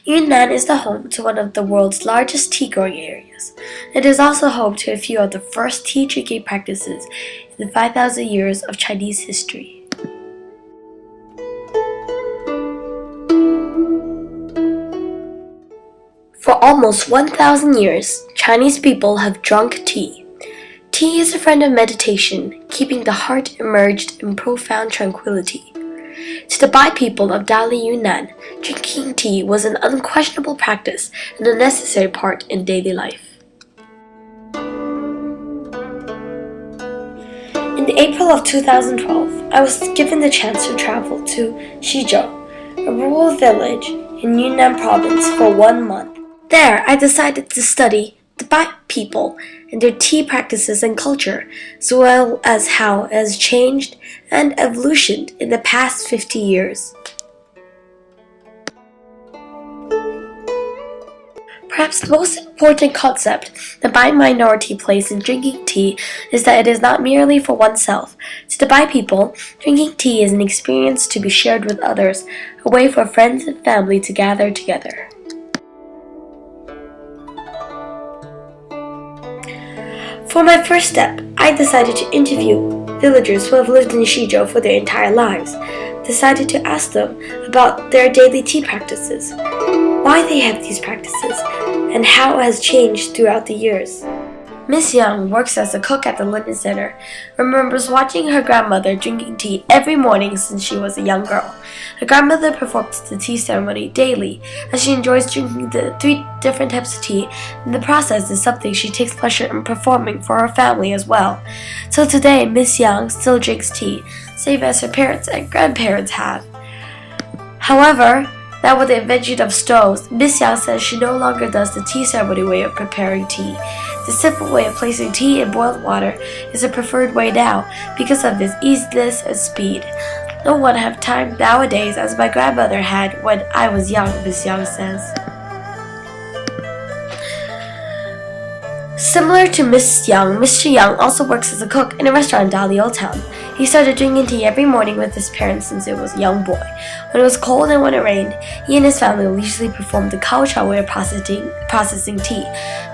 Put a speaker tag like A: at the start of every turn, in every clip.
A: Yunnan is the home to one of the world's largest tea growing areas. It is also home to a few of the first tea drinking practices in the 5,000 years of Chinese history. For almost 1,000 years, Chinese people have drunk tea. Tea is a friend of meditation, keeping the heart immersed in profound tranquility. To the Bai people of Dali, Yunnan, drinking tea was an unquestionable practice and a necessary part in daily life. In April of 2012, I was given the chance to travel to Xizhou, a rural village in Yunnan province, for 1 month. There, I decided to study the Bai people and their tea practices and culture, as well as how it has changed and evolutioned in the past 50 years. Perhaps the most important concept the Bai minority plays in drinking tea is that it is not merely for oneself. To the Bai people, drinking tea is an experience to be shared with others, a way for friends and family to gather together. For my first step, I decided to interview villagers who have lived in Xizhou for their entire lives. Decided to ask them about their daily tea practices, why they have these practices, and how it has changed throughout the years. Miss Young works as a cook at the Linen Center, remembers watching her grandmother drinking tea every morning since she was a young girl. Her grandmother performs the tea ceremony daily, as she enjoys drinking the 3 different types of tea, and the process is something she takes pleasure in performing for her family as well. So today, Miss Young still drinks tea, same as her parents and grandparents have. However, now with the invention of stoves, Miss Yang says she no longer does the tea ceremony way of preparing tea. The simple way of placing tea in boiled water is a preferred way now because of its easiness and speed. No one has time nowadays as my grandmother had when I was young, Miss Yang says. Similar to Miss Young, Mr. Young also works as a cook in a restaurant in Dali Old Town. He started drinking tea every morning with his parents since he was a young boy. When it was cold and when it rained, he and his family will usually perform the cow chow way of processing tea.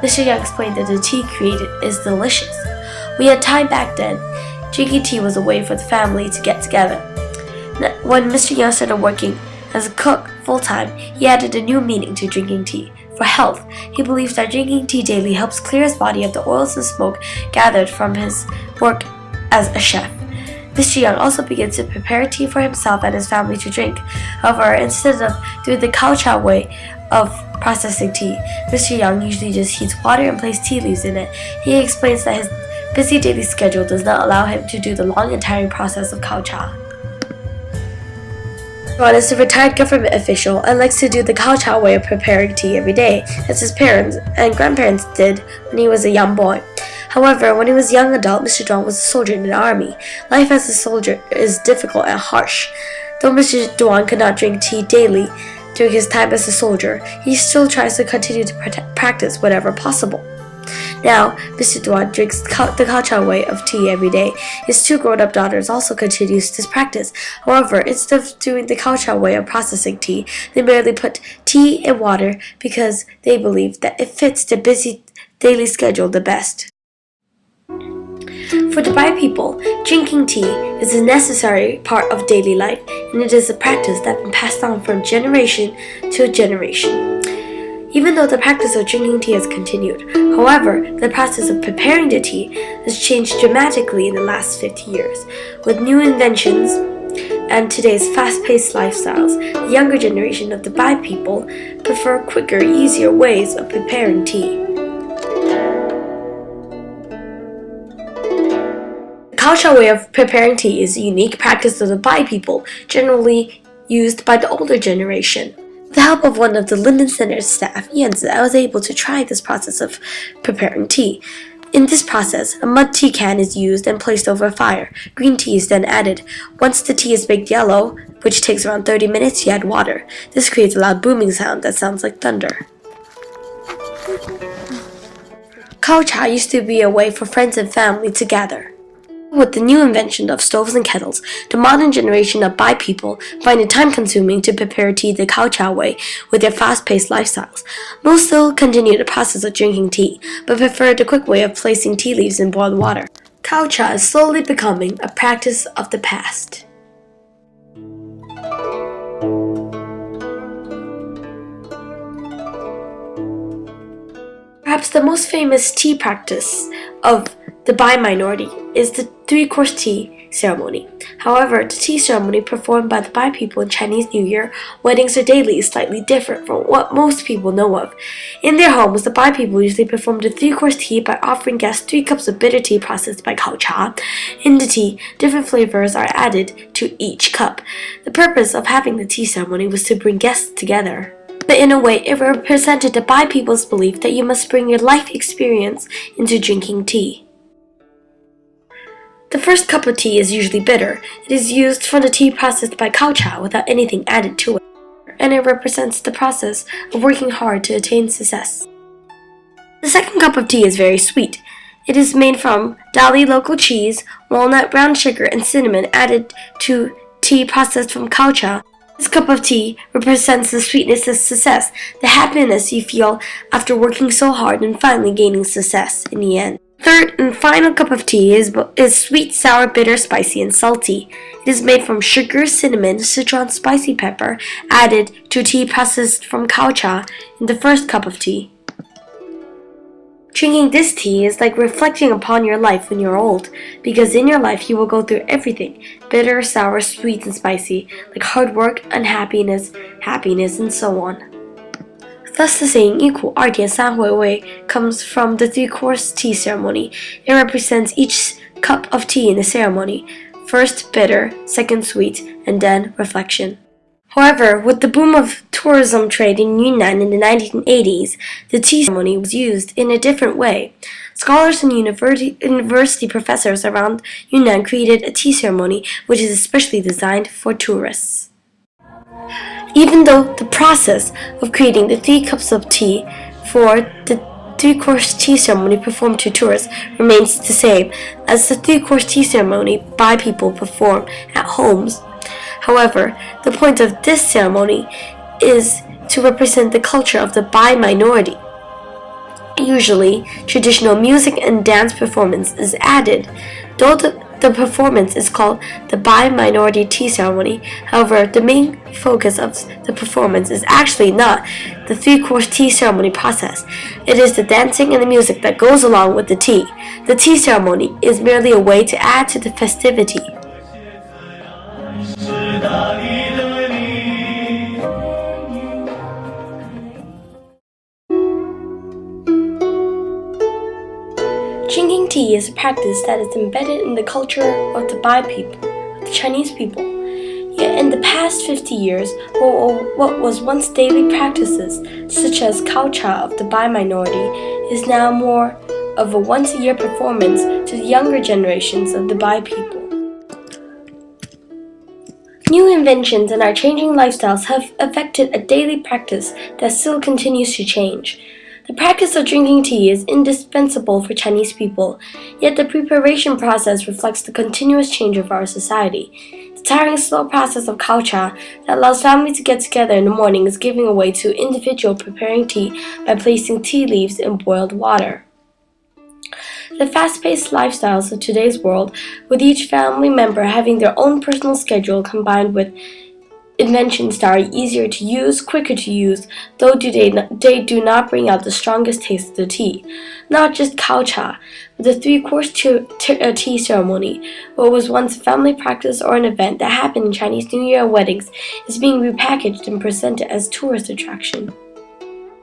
A: Mr. Young explained that the tea created is delicious. We had time back then. Drinking tea was a way for the family to get together. When Mr. Young started working as a cook full-time, he added a new meaning to drinking tea. For health, he believes that drinking tea daily helps clear his body of the oils and smoke gathered from his work as a chef. Mr. Young also begins to prepare tea for himself and his family to drink. However, instead of doing the cow chow way of processing tea, Mr. Young usually just heats water and places tea leaves in it. He explains that his busy daily schedule does not allow him to do the long and tiring process of cow chow. Ron is a retired government official and likes to do the cow chow way of preparing tea every day, as his parents and grandparents did when he was a young boy. However, when he was a young adult, Mr. Duan was a soldier in the army. Life as a soldier is difficult and harsh. Though Mr. Duan could not drink tea daily during his time as a soldier, he still tries to continue to practice whatever possible. Now, Mr. Duan drinks the cow chow way of tea every day. His 2 grown-up daughters also continues this practice. However, instead of doing the cow chow way of processing tea, they merely put tea in water because they believe that it fits their busy daily schedule the best. For the Bai people, drinking tea is a necessary part of daily life, and it is a practice that has been passed on from generation to generation. Even though the practice of drinking tea has continued, however, the process of preparing the tea has changed dramatically in the last 50 years. With new inventions and today's fast-paced lifestyles, the younger generation of the Bai people prefer quicker, easier ways of preparing tea. The cow chow way of preparing tea is a unique practice of the Bai people, generally used by the older generation. With the help of one of the Linen Center's staff, Yanzi, I was able to try this process of preparing tea. In this process, a mud tea can is used and placed over a fire. Green tea is then added. Once the tea is baked yellow, which takes around 30 minutes, you add water. This creates a loud booming sound that sounds like thunder. Cow chow used to be a way for friends and family to gather. With the new invention of stoves and kettles, the modern generation of Bai people find it time-consuming to prepare tea the Kaocha way with their fast-paced lifestyles. Most still continue the process of drinking tea, but prefer the quick way of placing tea leaves in boiled water. Kaocha is slowly becoming a practice of the past. Perhaps the most famous tea practice of the Bai minority is the three-course tea ceremony. However, the tea ceremony performed by the Bai people in Chinese New Year, weddings, or daily is slightly different from what most people know of. In their homes, the Bai people usually perform the three-course tea by offering guests 3 cups of bitter tea processed by Kaocha. In the tea, different flavors are added to each cup. The purpose of having the tea ceremony was to bring guests together. But in a way, it represented the Bai people's belief that you must bring your life experience into drinking tea. The first cup of tea is usually bitter. It is used from the tea processed by Kaocha without anything added to it, and it represents the process of working hard to attain success. The second cup of tea is very sweet. It is made from Dali local cheese, walnut, brown sugar, and cinnamon added to tea processed from Kaocha. This cup of tea represents the sweetness of success, the happiness you feel after working so hard and finally gaining success in the end. Third and final cup of tea is sweet, sour, bitter, spicy, and salty. It is made from sugar, cinnamon, citron, spicy pepper, added to tea processed from Kaocha in the first cup of tea. Drinking this tea is like reflecting upon your life when you're old, because in your life you will go through everything, bitter, sour, sweet, and spicy, like hard work, unhappiness, happiness, and so on. Thus the saying 一苦二甜三回味 comes from the three-course tea ceremony. It represents each cup of tea in the ceremony, first bitter, second sweet, and then reflection. However, with the boom of tourism trade in Yunnan in the 1980s, the tea ceremony was used in a different way. Scholars and university professors around Yunnan created a tea ceremony which is especially designed for tourists. Even though the process of creating the 3 cups of tea for the three-course tea ceremony performed to tourists remains the same as the three-course tea ceremony Bai people perform at homes. However, the point of this ceremony is to represent the culture of the Bai minority. Usually, traditional music and dance performance is added. Though the performance is called the Bai minority tea ceremony, however, the main focus of the performance is actually not the three-course tea ceremony process. It is the dancing and the music that goes along with the tea. The tea ceremony is merely a way to add to the festivity. Drinking tea is a practice that is embedded in the culture of the Bai people, the Chinese people. Yet in the past 50 years, what was once daily practices, such as Kaocha of the Bai minority, is now more of a once-a-year performance to the younger generations of the Bai people. New inventions and our changing lifestyles have affected a daily practice that still continues to change. The practice of drinking tea is indispensable for Chinese people, yet the preparation process reflects the continuous change of our society. The tiring, slow process of Kaocha that allows families to get together in the morning is giving way to individual preparing tea by placing tea leaves in boiled water. The fast-paced lifestyles of today's world, with each family member having their own personal schedule combined with inventions that are easier to use, quicker to use, though they do not bring out the strongest taste of the tea. Not just Kaocha, but the three-course tea ceremony, what was once a family practice or an event that happened in Chinese New Year weddings, is being repackaged and presented as tourist attraction.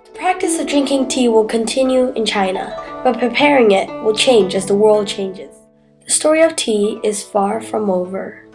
A: The practice of drinking tea will continue in China, but preparing it will change as the world changes. The story of tea is far from over.